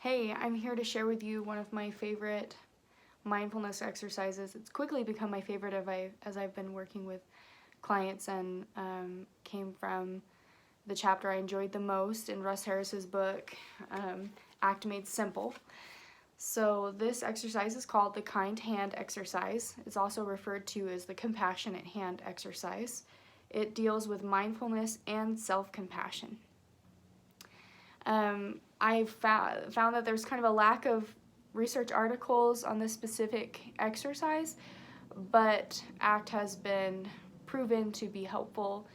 Hey, I'm here to share with you one of my favorite mindfulness exercises. It's quickly become my favorite as I've been working with clients and came from the chapter I enjoyed the most in Russ Harris's book, Act Made Simple. So this exercise is called the kind hand exercise. It's also referred to as the compassionate hand exercise. It deals with mindfulness and self-compassion. I found that there's kind of a lack of research articles on this specific exercise, but ACT has been proven to be helpful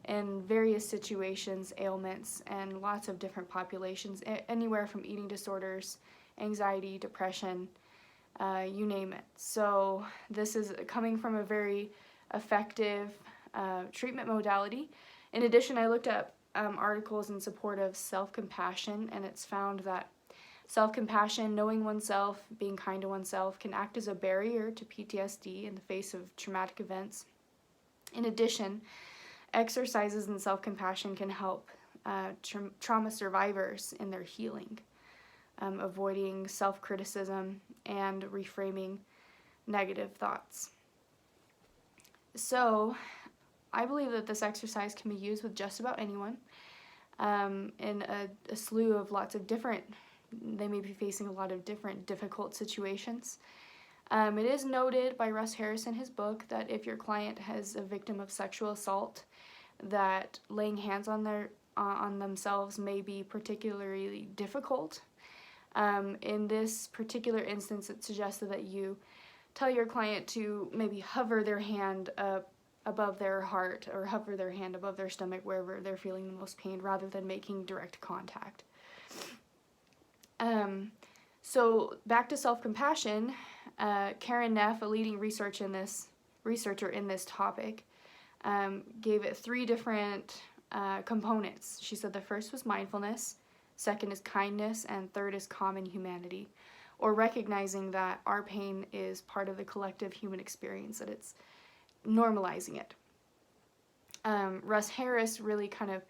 in various situations, ailments, and lots of different populations, anywhere from eating disorders, anxiety, depression, you name it. So this is coming from a very effective treatment modality. In addition, I looked up articles in support of self-compassion, and it's found that self-compassion, knowing oneself, being kind to oneself, can act as a barrier to PTSD in the face of traumatic events. In addition, exercises in self-compassion can help trauma survivors in their healing, avoiding self-criticism and reframing negative thoughts. So, I believe that this exercise can be used with just about anyone in a slew of lots of different, they may be facing a lot of different difficult situations. It is noted by Russ Harris in his book that if your client has a victim of sexual assault, that laying hands on themselves may be particularly difficult. In this particular instance, it suggested that you tell your client to maybe hover their hand up above their heart or hover their hand above their stomach wherever they're feeling the most pain rather than making direct contact. So back to self-compassion, Karen Neff, a leading researcher in this topic, gave it 3 different components. She said the first was mindfulness, second is kindness, and third is common humanity, or recognizing that our pain is part of the collective human experience, that it's normalizing it. Russ Harris really kind of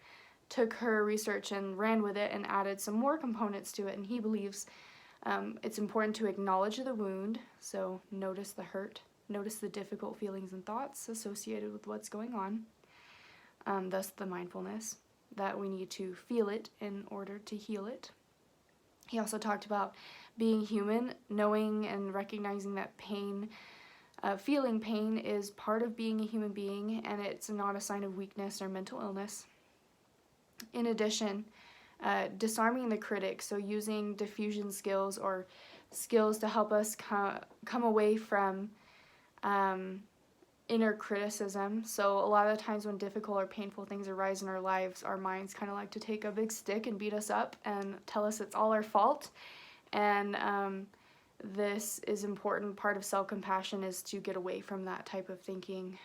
took her research and ran with it and added some more components to it, and he believes it's important to acknowledge the wound, so notice the hurt, notice the difficult feelings and thoughts associated with what's going on, thus the mindfulness, that we need to feel it in order to heal it. He also talked about being human, knowing and recognizing that pain, feeling pain is part of being a human being, and it's not a sign of weakness or mental illness. In addition, disarming the critic, so using diffusion skills or skills to help us come away from inner criticism. So a lot of the times when difficult or painful things arise in our lives, our minds kind of like to take a big stick and beat us up and tell us it's all our fault. And this is important. Part of self-compassion is to get away from that type of thinking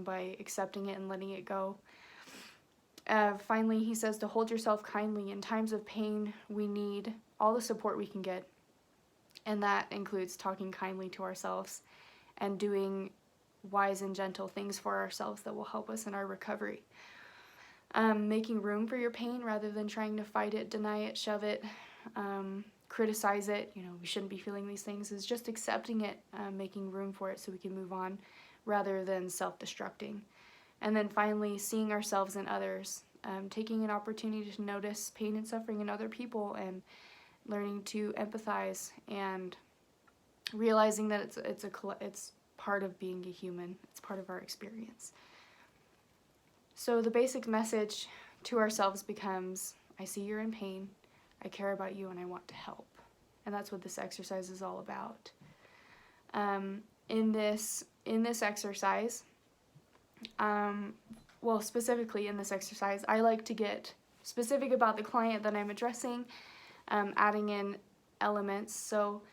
by accepting it and letting it go. Finally, he says to hold yourself kindly. In times of pain, we need all the support we can get, and that includes talking kindly to ourselves and doing wise and gentle things for ourselves that will help us in our recovery. Making room for your pain rather than trying to fight it, deny it, shove it, criticize it, we shouldn't be feeling these things, is just accepting it, making room for it so we can move on rather than self-destructing. And then finally, seeing ourselves and others, taking an opportunity to notice pain and suffering in other people and learning to empathize and realizing that it's part of being a human, it's part of our experience. So the basic message to ourselves becomes, I see you're in pain, I care about you, and I want to help. And that's what this exercise is all about. In this exercise, specifically in this exercise, I like to get specific about the client that I'm addressing, adding in elements. So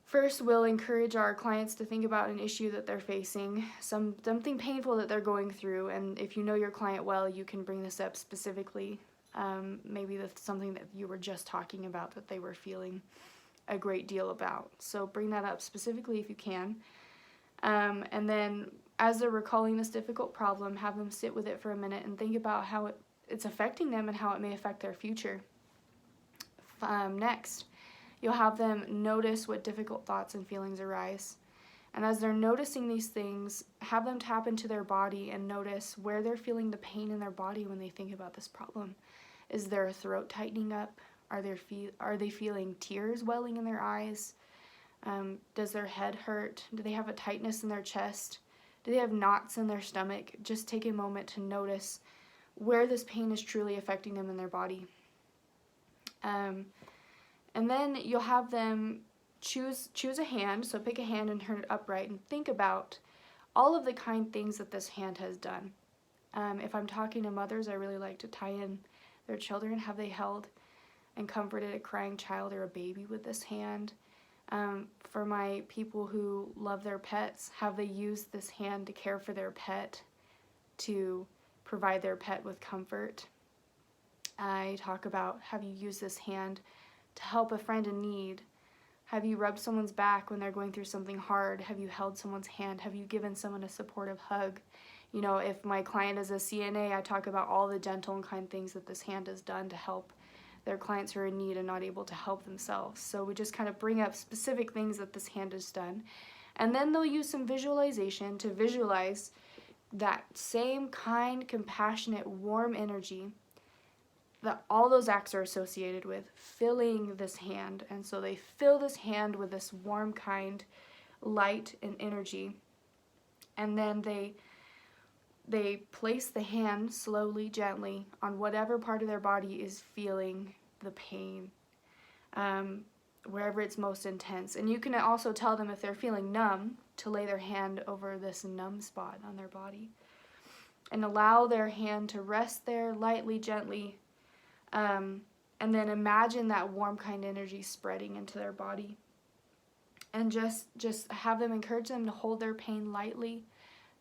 first, we'll encourage our clients to think about an issue that they're facing, something painful that they're going through, and if you know your client well, you can bring this up specifically. Maybe that's something that you were just talking about that they were feeling a great deal about. So bring that up specifically if you can. And then as they're recalling this difficult problem, have them sit with it for a minute and think about how it's affecting them and how it may affect their future. Next, you'll have them notice what difficult thoughts and feelings arise. And as they're noticing these things, have them tap into their body and notice where they're feeling the pain in their body when they think about this problem. Is their throat tightening up? Are they feeling tears welling in their eyes? Does their head hurt? Do they have a tightness in their chest? Do they have knots in their stomach? Just take a moment to notice where this pain is truly affecting them in their body. And then you'll have them choose a hand, so pick a hand and turn it upright and think about all of the kind things that this hand has done. If I'm talking to mothers, I really like to tie in their children. Have they held and comforted a crying child or a baby with this hand? For my people who love their pets, have they used this hand to care for their pet, to provide their pet with comfort? I talk about, have you used this hand to help a friend in need? Have you rubbed someone's back when they're going through something hard? Have you held someone's hand? Have you given someone a supportive hug? You know, if my client is a CNA, I talk about all the gentle and kind things that this hand has done to help their clients who are in need and not able to help themselves. So we just kind of bring up specific things that this hand has done. And then they'll use some visualization to visualize that same kind, compassionate, warm energy that all those acts are associated with, filling this hand. And so they fill this hand with this warm, kind, light, and energy. And then they place the hand slowly, gently on whatever part of their body is feeling the pain, wherever it's most intense. And you can also tell them if they're feeling numb to lay their hand over this numb spot on their body and allow their hand to rest there lightly, gently, and then imagine that warm, kind energy spreading into their body. And just have them, encourage them to hold their pain lightly,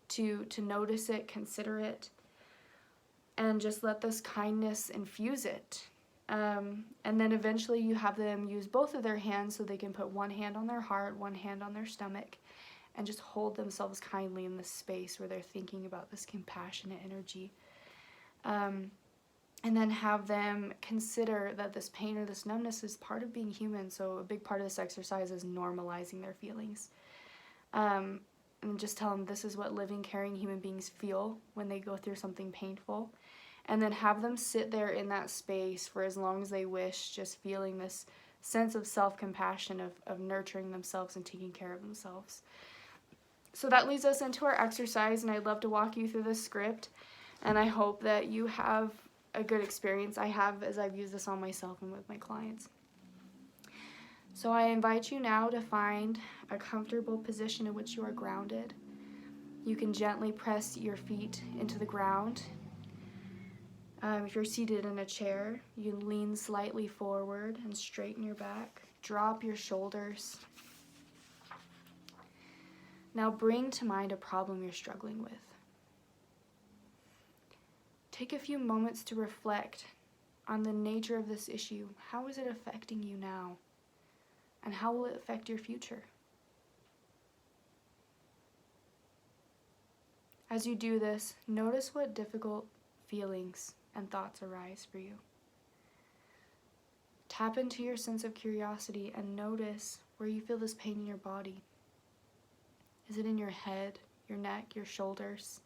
to notice it, consider it, and just let this kindness infuse it. And then eventually you have them use both of their hands so they can put one hand on their heart, one hand on their stomach, and just hold themselves kindly in this space where they're thinking about this compassionate energy. And then have them consider that this pain or this numbness is part of being human. So a big part of this exercise is normalizing their feelings. And just tell them this is what living, caring human beings feel when they go through something painful. And then have them sit there in that space for as long as they wish, just feeling this sense of self-compassion, of nurturing themselves and taking care of themselves. So that leads us into our exercise, and I'd love to walk you through this script. And I hope that you have a good experience. I have, as I've used this on myself and with my clients. So I invite you now to find a comfortable position in which you are grounded. You can gently press your feet into the ground. If you're seated in a chair, you lean slightly forward and straighten your back. Drop your shoulders. Now bring to mind a problem you're struggling with. Take a few moments to reflect on the nature of this issue. How is it affecting you now? And how will it affect your future? As you do this, notice what difficult feelings and thoughts arise for you. Tap into your sense of curiosity and notice where you feel this pain in your body. Is it in your head, your neck, your shoulders,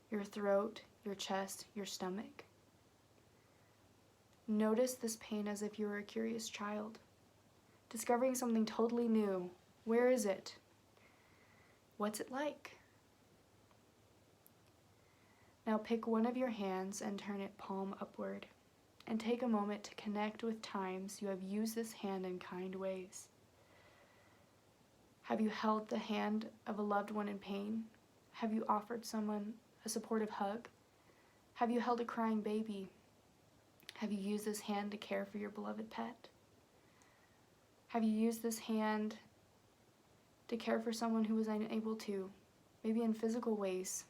your throat, your chest, your stomach? Notice this pain as if you were a curious child, discovering something totally new. Where is it? What's it like? Now pick one of your hands and turn it palm upward, and take a moment to connect with times you have used this hand in kind ways. Have you held the hand of a loved one in pain? Have you offered someone a supportive hug? Have you held a crying baby? Have you used this hand to care for your beloved pet? Have you used this hand to care for someone who was unable to, maybe in physical ways?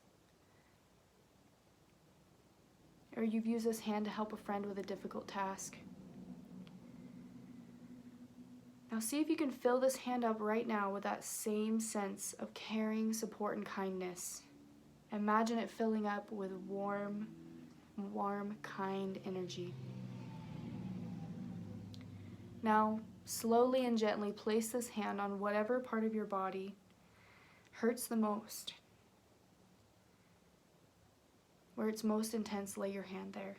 Or you've used this hand to help a friend with a difficult task? Now see if you can fill this hand up right now with that same sense of caring, support, and kindness. Imagine it filling up with warm, kind energy. Now Slowly and gently place this hand on whatever part of your body hurts the most. Where it's most intense, lay your hand there.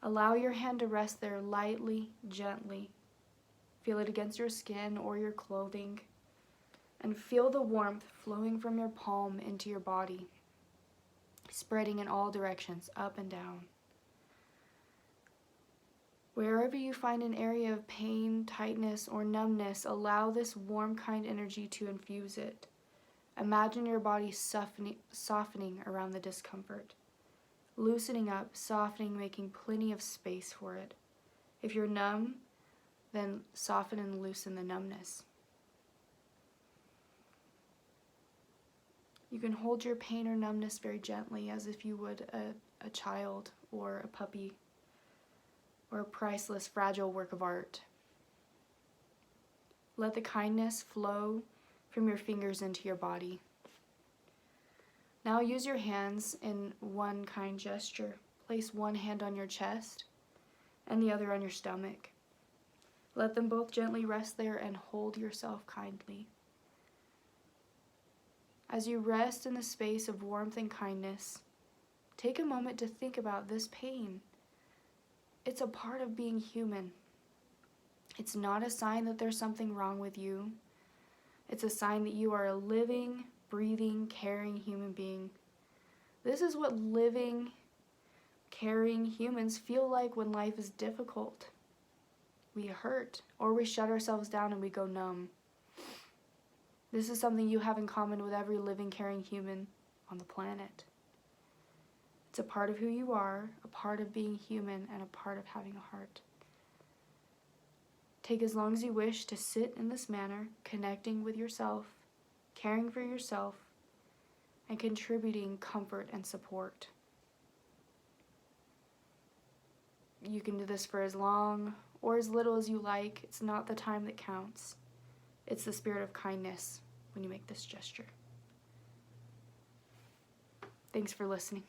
Allow your hand to rest there lightly, gently. Feel it against your skin or your clothing, and feel the warmth flowing from your palm into your body, spreading in all directions, up and down. Wherever you find an area of pain, tightness, or numbness, allow this warm, kind energy to infuse it. Imagine your body softening around the discomfort, loosening up, softening, making plenty of space for it. If you're numb, then soften and loosen the numbness. You can hold your pain or numbness very gently, as if you would a child or a puppy or a priceless, fragile work of art. Let the kindness flow from your fingers into your body. Now use your hands in one kind gesture. Place one hand on your chest and the other on your stomach. Let them both gently rest there and hold yourself kindly. As you rest in the space of warmth and kindness, take a moment to think about this pain. It's a part of being human. It's not a sign that there's something wrong with you. It's a sign that you are a living, breathing, caring human being. This is what living, caring humans feel like when life is difficult. We hurt, or we shut ourselves down and we go numb. This is something you have in common with every living, caring human on the planet. It's a part of who you are, a part of being human, and a part of having a heart. Take as long as you wish to sit in this manner, connecting with yourself, caring for yourself, and contributing comfort and support. You can do this for as long or as little as you like. It's not the time that counts. It's the spirit of kindness when you make this gesture. Thanks for listening.